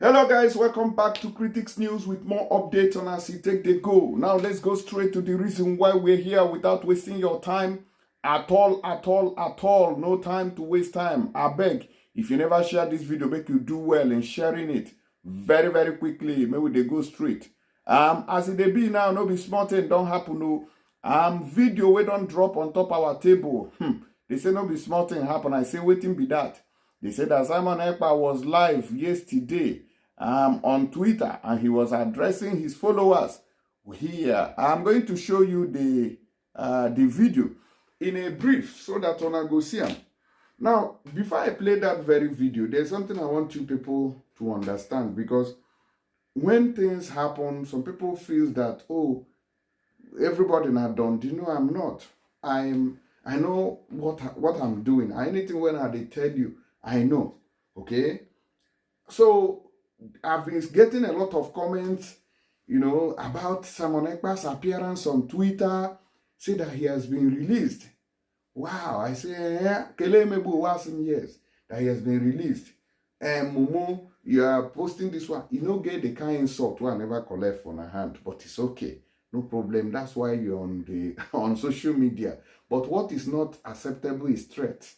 Hello guys, welcome back to Critics News with more updates on as you take the go. Now let's go straight to the reason why we're here without wasting your time at all. No time to waste time. I beg, if you never share this video, make you do well in sharing it very quickly. Maybe they go straight. As it dey be now, no be small thing don't happen. No, video we don't drop on top our table. They say no be small thing happen. I say waiting be that. They said that Simon Ekpa was live yesterday on Twitter, and he was addressing his followers here. I'm going to show you the video in a brief so that one go see him. Now, before I play that very video, there's something I want you people to understand, because when things happen, some people feel that, oh, everybody not done. Do you know I'm not? I know what I'm doing. Anything when I tell you, I know. Okay? So I've been getting a lot of comments, about Simon Ekpa's appearance on Twitter, say that he has been released. Wow, I say, Kele Mebu was in years that he has been released. And Momo, you are posting this one. You know, get the kind of insult one never collect from a hand, but it's okay. No problem. That's why you're on social media. But what is not acceptable is threat.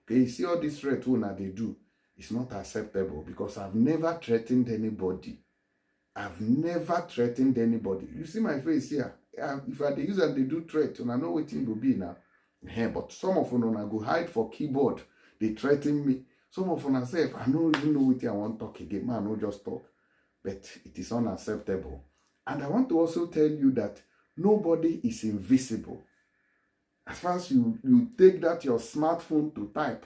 Okay, you see all this threat that they do. It's not acceptable, because I've never threatened anybody. I've never threatened anybody. You see my face here. If I use and they do threat, and I know what it will be now. But some of them go hide for keyboard. They threaten me. Some of them say, I don't even know what I want to talk again. Man, no just talk. But it is unacceptable. And I want to also tell you that nobody is invisible. As far as you take that your smartphone to type,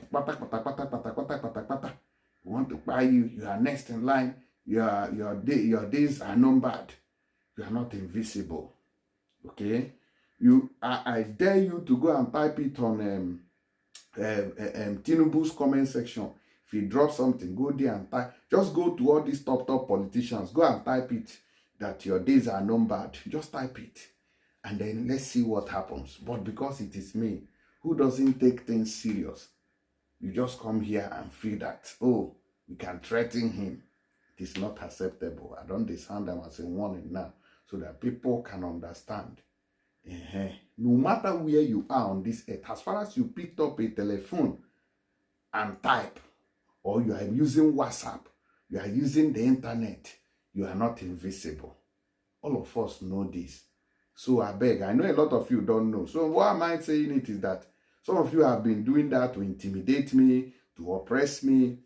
we want to buy you, you are next in line, your days are numbered. You are not invisible. Okay? I dare you to go and type it on Tinubu's comment section. If you drop something, go there and type. Just go to all these top politicians. Go and type it that your days are numbered. Just type it. And then let's see what happens. But because it is me who doesn't take things serious, you just come here and feel that, oh, we can threaten him. It is not acceptable. I don't sound them as a warning now, so that people can understand. No matter where you are on this earth, as far as you picked up a telephone and type, or you are using WhatsApp, you are using the internet, you are not invisible. All of us know this. So I beg, I know a lot of you don't know. So why am I saying it is that some of you have been doing that to intimidate me, to oppress me.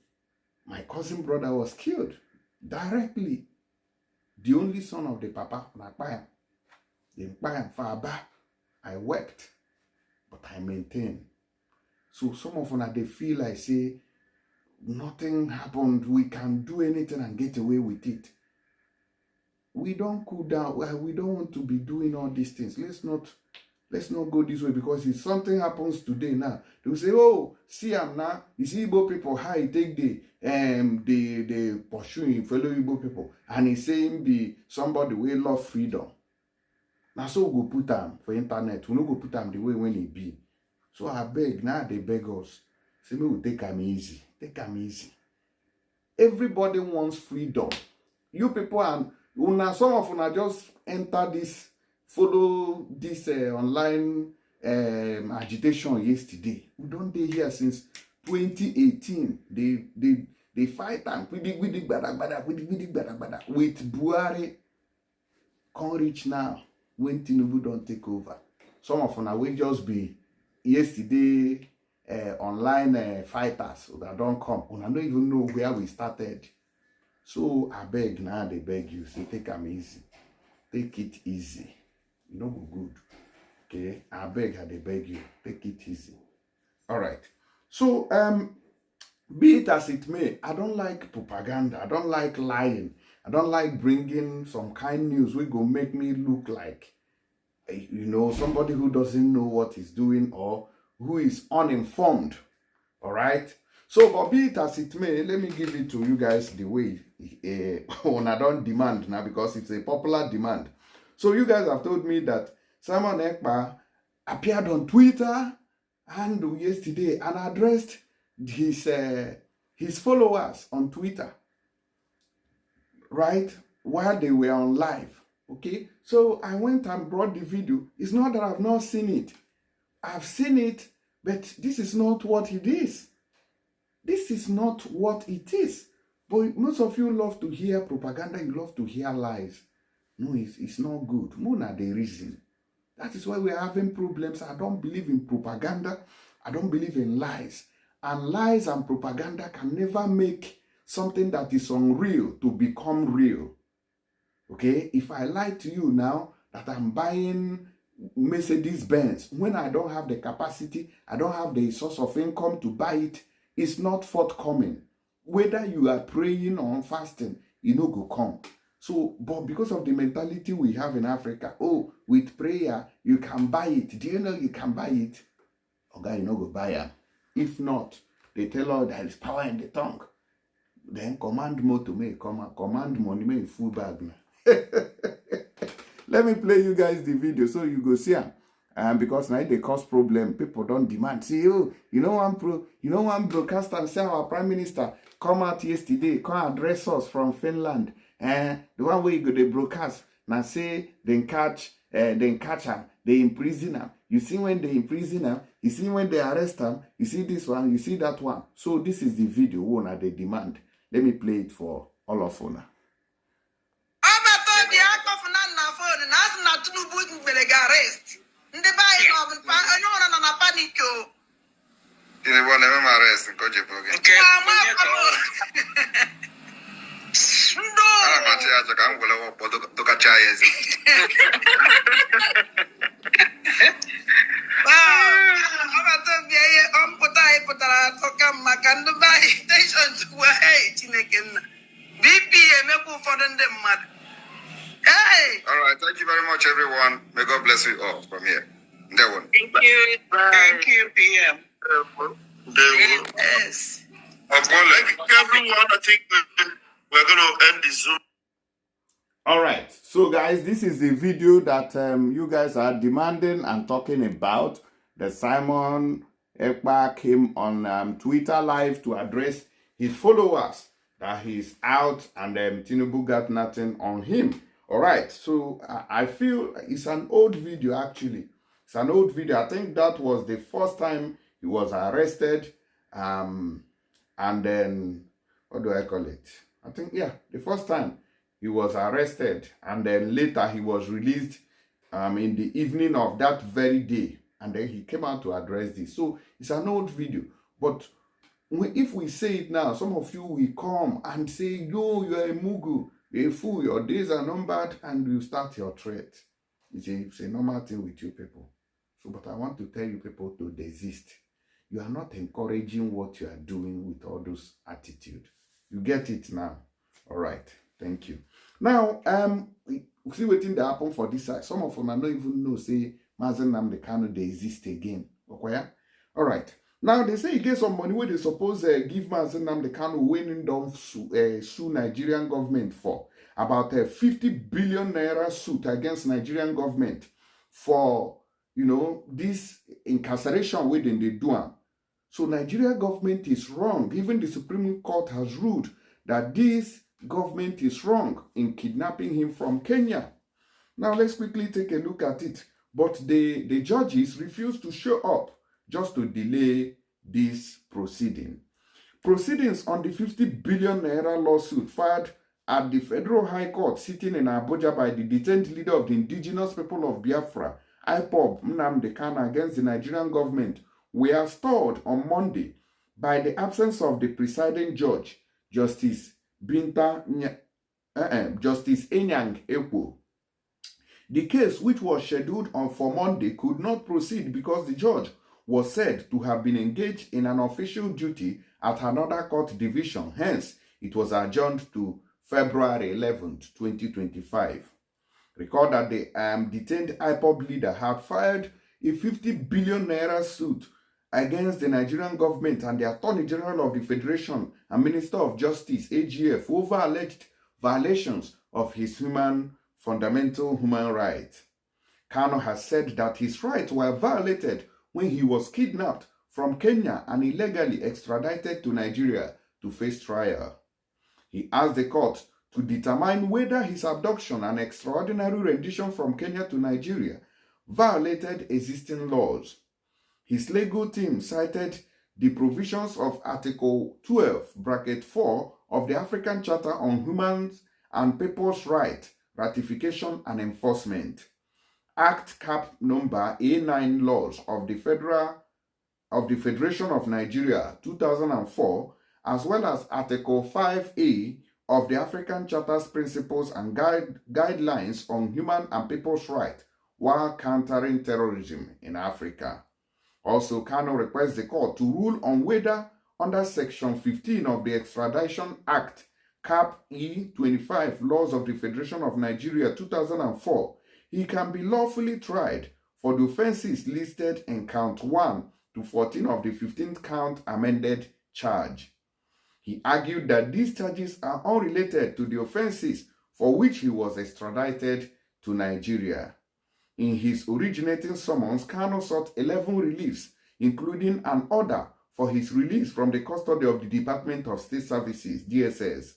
My cousin brother was killed directly. The only son of the papa, I wept, but I maintain. So some of them, they feel like say, nothing happened, we can do anything and get away with it. We don't cool down. We don't want to be doing all these things. Let's not go this way, because if something happens today now, they will say, oh, see am now. You see Igbo people, how he take the pursuing fellow Igbo people, and he's saying be somebody we love freedom. Now so we go put them for internet. We no go put them the way when he be. So I beg, now they beg us. Say me will take them easy. Take them easy. Everybody wants freedom. You people and some of them just enter this, follow this online agitation yesterday. We don't dey here since 2018. They fight and with Buhari. Can't reach now when Tinubu don't take over. Some of them will just be yesterday online fighters that don't come. I don't even know where we started. So I beg now, they beg you, say take them easy. Take it easy. You know, go good. Okay? I beg and they beg you, take it easy. All right. So be it as it may, I don't like propaganda. I don't like lying. I don't like bringing some kind of news which go make me look like, somebody who doesn't know what he's doing or who is uninformed. All right? So, but be it as it may, let me give it to you guys the way I don't demand now, because it's a popular demand. So you guys have told me that Simon Ekpa appeared on Twitter and yesterday and addressed his followers on Twitter. right, while they were on live. Okay, so I went and brought the video. It's not that I've not seen it. I've seen it, but this is not what it is. This is not what it is. But most of you love to hear propaganda. You love to hear lies. No, it's not good. More than the reason. That is why we're having problems. I don't believe in propaganda. I don't believe in lies. And lies and propaganda can never make something that is unreal to become real. Okay? If I lie to you now that I'm buying Mercedes Benz, when I don't have the capacity, I don't have the source of income to buy it, it's not forthcoming. Whether you are praying or fasting, it no go come. So, but because of the mentality we have in Africa, oh, with prayer, you can buy it. Do you know you can buy it? Okay, you know go buy it. If not, they tell us there is power in the tongue. Then command more to me, command money, me full bag. Let me play you guys the video so you go see them. Because now they cause problem, people don't demand. See, oh, one broadcaster say our prime minister come out yesterday, come address us from Finland. The one way you go they broadcast now say then catch him, they imprison him. You see when they imprison him, you see when they arrest him, you see this one, you see that one. So this is the video one they demand. Let me play it for all of you now. All right, thank you very much, everyone. May God bless you all from here. Thank you. Thank you, PM. Yes. Thank you, everyone. I think we're going to end the Zoom. All right, so guys, this is the video that you guys are demanding and talking about. The Simon Ekpa came on Twitter live to address his followers that he's out and Tinubu got nothing on him. All right, so I feel it's an old video actually. It's an old video. I think that was the first time he was arrested. And then, what do I call it? I think, yeah, the first time he was arrested. And then later he was released in the evening of that very day. And then he came out to address this. So it's an old video. But if we say it now, some of you will come and say, yo, you're a mugu. You're a fool, your days are numbered, and you start your threat. It's a normal thing with you people. So, but I want to tell you people to desist. You are not encouraging what you are doing with all those attitude. You get it now. All right. Thank you. Now, see what thing that happened for this side. Some of them I don't even know, say, Mazen Nnamdi Kanu, they exist again. Okay? All right. Now, they say you get some money where they suppose give Mazen Nnamdi Kanu winning down sue Nigerian government for about a 50 billion naira suit against Nigerian government for, this incarceration within the do. So Nigeria government is wrong. Even the Supreme Court has ruled that this government is wrong in kidnapping him from Kenya. Now, let's quickly take a look at it. But the judges refused to show up just to delay this proceeding. Proceedings on the 50 billion naira lawsuit filed at the Federal High Court sitting in Abuja by the detained leader of the indigenous people of Biafra, Ekpa Nnamdi Kanu, against the Nigerian government were stalled on Monday by the absence of the presiding judge, Justice Enyang Ekpa. The case, which was scheduled for Monday, could not proceed because the judge was said to have been engaged in an official duty at another court division. Hence, it was adjourned to February 11th, 2025. Recall that the detained IPOB leader had filed a 50 billion naira suit against the Nigerian government and the Attorney General of the Federation and Minister of Justice, AGF, over alleged violations of his fundamental human rights. Kanu has said that his rights were violated when he was kidnapped from Kenya and illegally extradited to Nigeria to face trial. He asked the court to determine whether his abduction and extraordinary rendition from Kenya to Nigeria violated existing laws. His legal team cited the provisions of Article 12, bracket 4 of the African Charter on Human and People's Rights, Ratification and Enforcement, Act Cap number A9 laws of the Federation of Nigeria 2004, as well as Article 5A of the African Charter's Principles and Guidelines on Human and People's Rights while countering terrorism in Africa. Also, Kano requests the court to rule on whether, under Section 15 of the Extradition Act, Cap E25 laws of the Federation of Nigeria 2004, he can be lawfully tried for the offenses listed in Count 1 to 14 of the 15th count amended charge. He argued that these charges are unrelated to the offenses for which he was extradited to Nigeria. In his originating summons, Kano sought 11 reliefs, including an order for his release from the custody of the Department of State Services, DSS.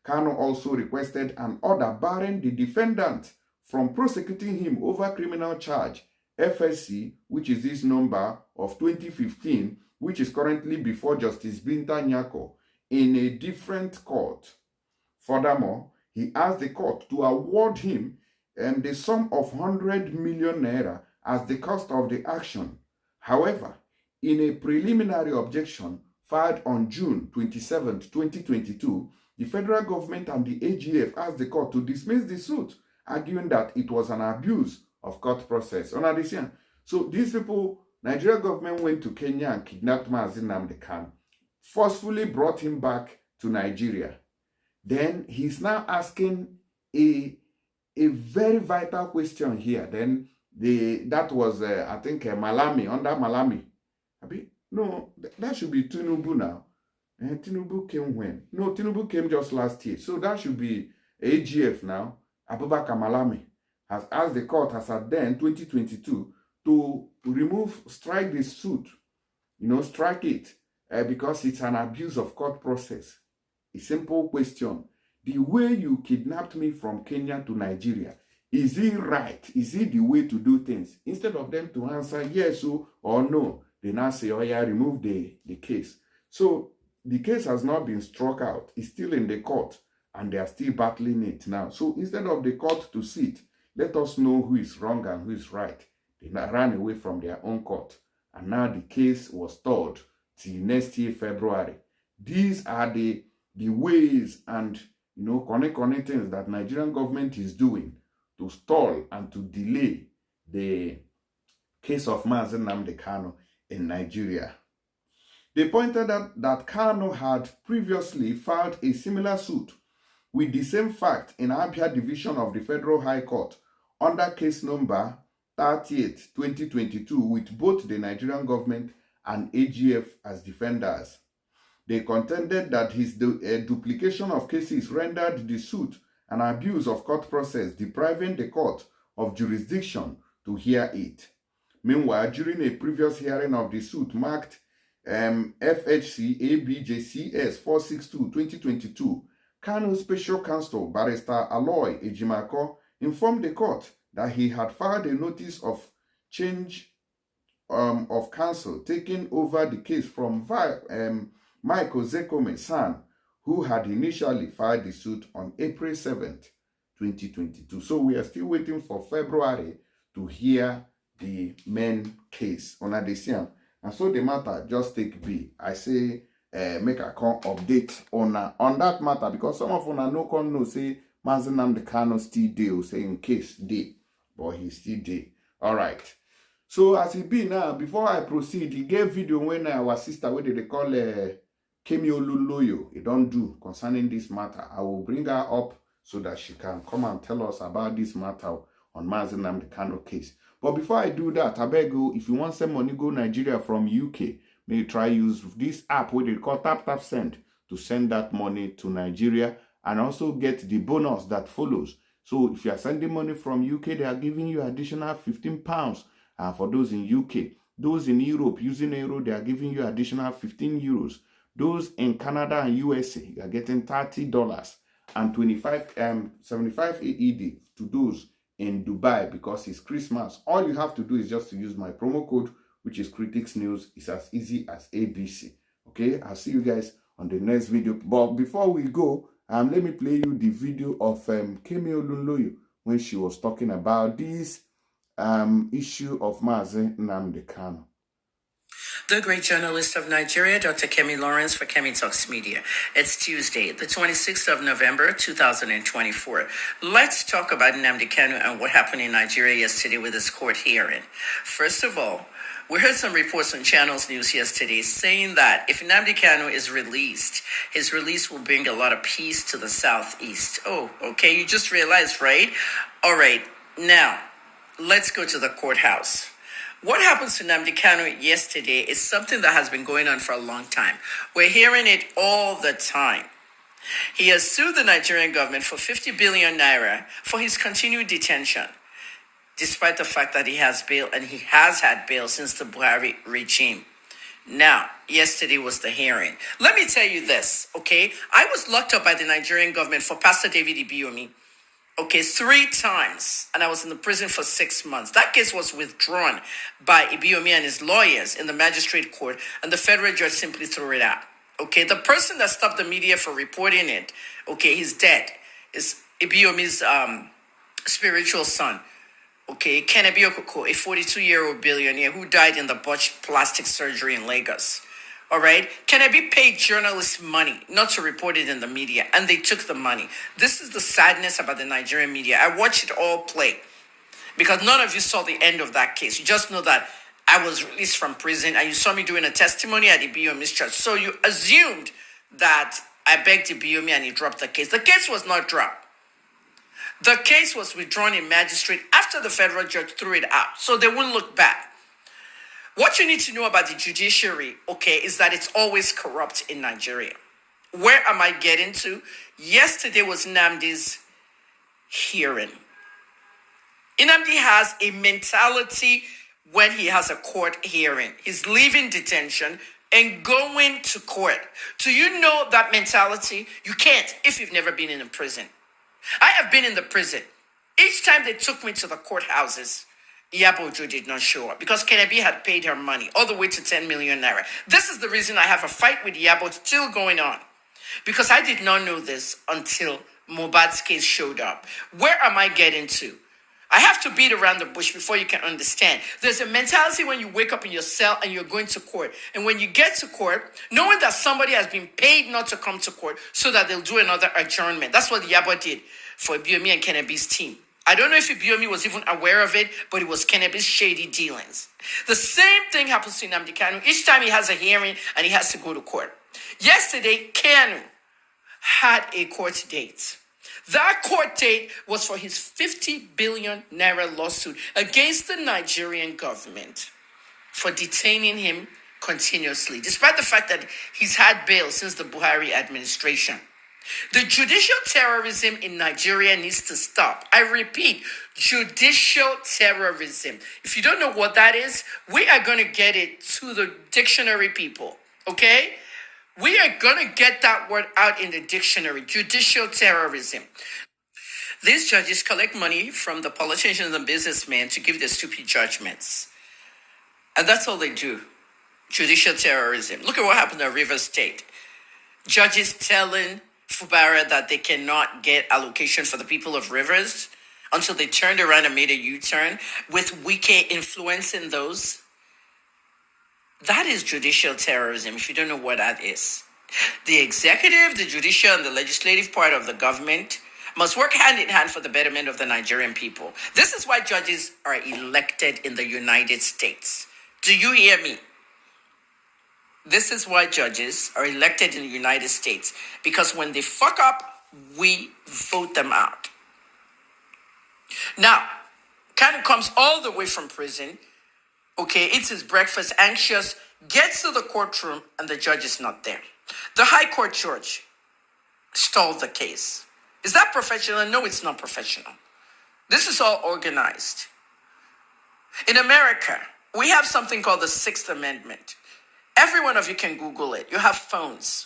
Kano also requested an order barring the defendant from prosecuting him over criminal charge, FSC, which is this number of 2015, which is currently before Justice Binta Nyako, in a different court. Furthermore, he asked the court to award him the sum of 100 million naira as the cost of the action. However, in a preliminary objection filed on June 27, 2022, the federal government and the AGF asked the court to dismiss the suit, arguing that it was an abuse of court process. So these people, Nigeria government went to Kenya and kidnapped Mazi Nnamdi Kanu, forcefully brought him back to Nigeria. Then he's now asking a very vital question here. Then that was I think Malami, under Malami. No, that should be Tinubu now. Tinubu came when? No, Tinubu came just last year. So that should be AGF now. Abubakar Malami has asked the court as at then 2022 to strike this suit. Strike it because it's an abuse of court process. A simple question. The way you kidnapped me from Kenya to Nigeria, is it right? Is it the way to do things? Instead of them to answer yes or no, they now say, oh yeah, remove the case. So the case has not been struck out. It's still in the court and they are still battling it now. So instead of the court to sit, let us know who is wrong and who is right. They ran away from their own court. And now the case was stalled till next year, February. These are the ways and connect things that Nigerian government is doing to stall and to delay the case of Mazi Nnamdi Kanu in Nigeria. They pointed out that Kanu had previously filed a similar suit with the same fact in Abia Division of the Federal High Court under case number 38, 2022 with both the Nigerian government and AGF as defenders. They contended that his duplication of cases rendered the suit an abuse of court process, depriving the court of jurisdiction to hear it. Meanwhile, during a previous hearing of the suit marked FHC ABJCS 462-2022, Kanu's special counsel, Barrister Aloy Ejimako, informed the court that he had filed a notice of change of counsel, taking over the case from Michael Zekome San, who had initially filed the suit on April 7th, 2022. So we are still waiting for February to hear the main case on Adesian. And so the matter just take B. I say make a update on that matter because some of una no come know say Mazi Nnamdi Kanu still dey, say in case dey, but he still dey. All right. So as it be now, before I proceed, he gave video when our sister, what did they call Kemi Olunloyo, he don't do concerning this matter. I will bring her up so that she can come and tell us about this matter on Mazi Nnamdi Kanu case. But before I do that, I beg you, if you want some money go Nigeria from UK, may you try use this app where they call Tap Tap Send to send that money to Nigeria and also get the bonus that follows. So if you are sending money from UK, they are giving you additional £15 for those in UK. Those in Europe using euro, they are giving you additional €15. Those in Canada and USA, you are getting $30. and 75 AED to those in Dubai because it's Christmas. All you have to do is just to use my promo code, which is Critics News. It's as easy as ABC. Okay, I'll see you guys on the next video. But before we go, let me play you the video of Kemi Olunloyo when she was talking about this issue of Mazi Nnamdi Kanu. The great journalist of Nigeria, Dr. Kemi Lawrence for Kemi Talks Media. It's Tuesday, the 26th of November, 2024. Let's talk about Nnamdi Kanu and what happened in Nigeria yesterday with his court hearing. First of all, we heard some reports on Channels News yesterday saying that if Nnamdi Kanu is released, his release will bring a lot of peace to the Southeast. Oh, okay, you just realized, right? All right, now, let's go to the courthouse. What happened to Nnamdi Kanu yesterday is something that has been going on for a long time. We're hearing it all the time. He has sued the Nigerian government for 50 billion naira for his continued detention, despite the fact that he has bail, and he has had bail since the Buhari regime. Now, yesterday was the hearing. Let me tell you this, okay? I was locked up by the Nigerian government for Pastor David Ibiyomi. Okay, 3 times, and I was in the prison for 6 months. That case was withdrawn by Ibiyomi and his lawyers in the magistrate court, and the federal judge simply threw it out. Okay, the person that stopped the media for reporting it, okay, he's dead. Is Ibiyomi's spiritual son. Okay, Kennedy Okoko, a 42-year-old billionaire who died in the botched plastic surgery in Lagos. All right, Kennedy paid journalists money not to report it in the media, and they took the money. This is the sadness about the Nigerian media. I watched it all play because none of you saw the end of that case. You just know that I was released from prison, and you saw me doing a testimony at the Ibiyomi's church. So you assumed that I begged Ibiyomi and he dropped the case. The case was not dropped. The case was withdrawn in magistrate after the federal judge threw it out, so they wouldn't look back. What you need to know about the judiciary, okay, is that it's always corrupt in Nigeria. Where am I getting to? Yesterday was Nnamdi's hearing. Nnamdi has a mentality when he has a court hearing. He's leaving detention and going to court. Do you know that mentality? You can't if you've never been in a prison. I have been in the prison. Each time they took me to the courthouses, Yabojo did not show up because Kennedy had paid her money all the way to 10 million naira. This is the reason I have a fight with Yabo still going on, because I did not know this until Mohbad's case showed up. Where am I getting to? I have to beat around the bush before you can understand. There's a mentality when you wake up in your cell and you're going to court. And when you get to court, knowing that somebody has been paid not to come to court so that they'll do another adjournment. That's what Yabo did for Ibiyomi and Kennedy's team. I don't know if Ibiyomi was even aware of it, but it was Kennedy's shady dealings. The same thing happens to Nnamdi Kanu each time he has a hearing and he has to go to court. Yesterday, Kanu had a court date. That court date was for his 50 billion naira lawsuit against the Nigerian government for detaining him continuously, despite the fact that he's had bail since the Buhari administration. The judicial terrorism in Nigeria needs to stop. I repeat, judicial terrorism. If you don't know what that is, we are going to get it to the dictionary, people. Okay? We are going to get that word out in the dictionary. Judicial terrorism. These judges collect money from the politicians and businessmen to give their stupid judgments. And that's all they do. Judicial terrorism. Look at what happened at Rivers State. Judges telling Fubara that they cannot get allocation for the people of Rivers until they turned around and made a U-turn with Wike influencing those. That is judicial terrorism, if you don't know what that is. The executive, the judicial, and the legislative part of the government must work hand in hand for the betterment of the Nigerian people. This is why judges are elected in the United States. Do you hear me? This is why judges are elected in the United States, because when they fuck up, we vote them out. Now, Kanu comes all the way from prison, okay, eats his breakfast, anxious, gets to the courtroom, and the judge is not there. The High Court judge stalled the case. Is that professional? No, it's not professional. This is all organized. In America, we have something called the Sixth Amendment. Every one of you can Google it. You have phones.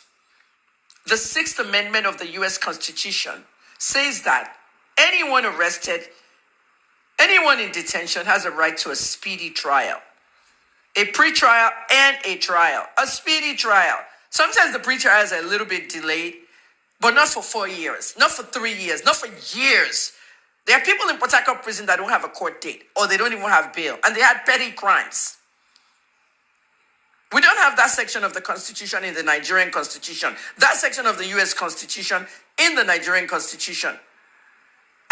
The 6th Amendment of the U.S. Constitution says that anyone arrested, anyone in detention has a right to a speedy trial. A pre-trial and a trial. A speedy trial. Sometimes the pre-trial is a little bit delayed, but not for 4 years, not for 3 years, not for years. There are people in Port Harcourt prison that don't have a court date, or they don't even have bail, and they had petty crimes. We don't have that section of the Constitution in the Nigerian Constitution, that section of the U.S. Constitution in the Nigerian Constitution.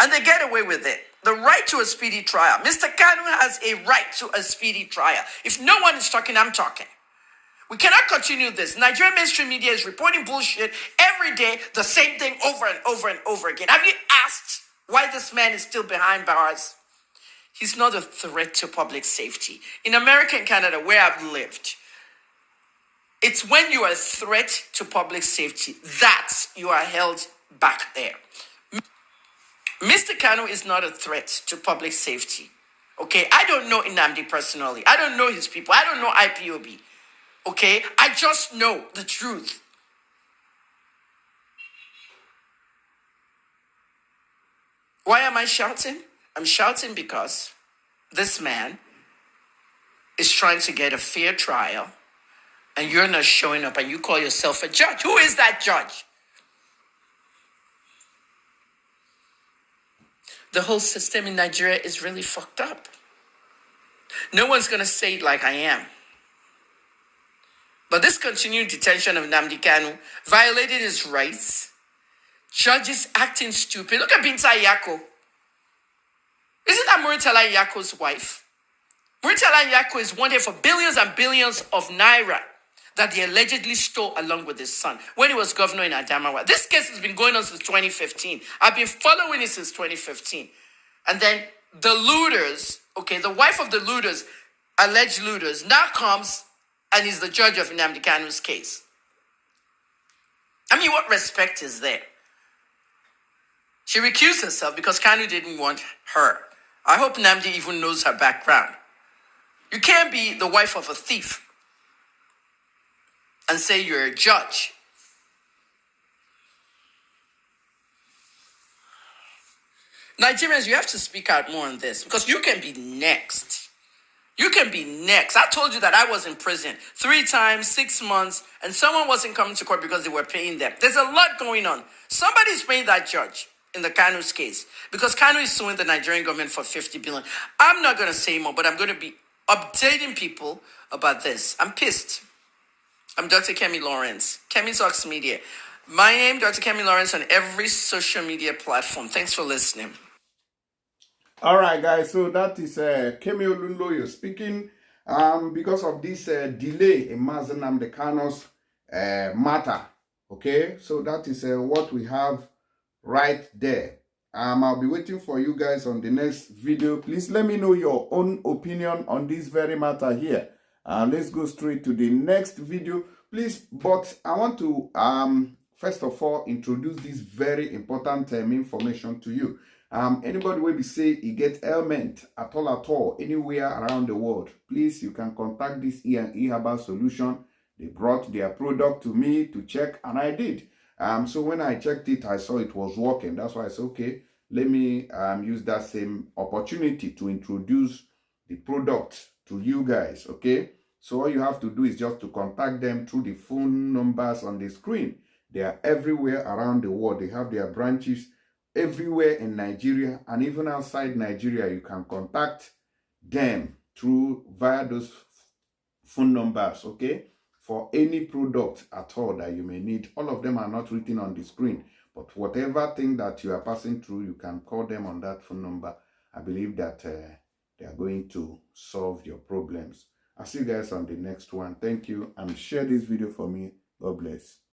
And they get away with it. The right to a speedy trial. Mr. Kanu has a right to a speedy trial. If no one is talking, I'm talking. We cannot continue this. Nigerian mainstream media is reporting bullshit every day, the same thing over and over and over again. Have you asked why this man is still behind bars? He's not a threat to public safety. In America and Canada, where I've lived, it's when you are a threat to public safety that you are held back there. Mr. Kanu is not a threat to public safety. Okay, I don't know Nnamdi personally. I don't know his people. I don't know IPOB. Okay, I just know the truth. Why am I shouting? I'm shouting because this man is trying to get a fair trial, and you're not showing up, and you call yourself a judge. Who is that judge? The whole system in Nigeria is really fucked up. No one's going to say it like I am. But this continued detention of Nnamdi Kanu, violating his rights, judges acting stupid. Look at Binta Yako. Isn't that Muritala Yako's wife? Muritala Yako is wanted for billions and billions of naira that he allegedly stole along with his son when he was governor in Adamawa. This case has been going on since 2015. I've been following it since 2015. And then the looters, okay, the wife of the looters, alleged looters, now comes and is the judge of Nnamdi Kanu's case. I mean, what respect is there? She recused herself because Kanu didn't want her. I hope Nnamdi even knows her background. You can't be the wife of a thief and say you're a judge. Nigerians, you have to speak out more on this because you can be next. You can be next. I told you that I was in prison 3 times, 6 months, and someone wasn't coming to court because they were paying them. There's a lot going on. Somebody's paying that judge in the Kanu's case because Kanu is suing the Nigerian government for 50 billion. I'm not going to say more, but I'm going to be updating people about this. I'm pissed. I'm Dr. Kemi Lawrence, Kemi Talks Media. My name, Dr. Kemi Lawrence, on every social media platform. Thanks for listening. All right, guys. So that is Kemi Olunloyo speaking. Because of this delay in Mazi Nnamdi Kanu's matter. Okay, so that is what we have right there. I'll be waiting for you guys on the next video. Please let me know your own opinion on this very matter here. Let's go straight to the next video, please. But I want to first of all introduce this very important information to you. Anybody will be say you get ailment at all anywhere around the world, please, you can contact this E&E Herbal Solution. They brought their product to me to check, and I did. So when I checked it, I saw it was working. That's why I said, okay, let me use that same opportunity to introduce the product to you guys. Okay, so all you have to do is just to contact them through the phone numbers on the screen. They are everywhere around the world. They have their branches everywhere in Nigeria, and even outside Nigeria. You can contact them via those phone numbers, okay, for any product at all that you may need. All of them are not written on the screen, but whatever thing that you are passing through, you can call them on that phone number. I believe that they are going to solve your problems. I'll see you guys on the next one. Thank you, and share this video for me. God bless.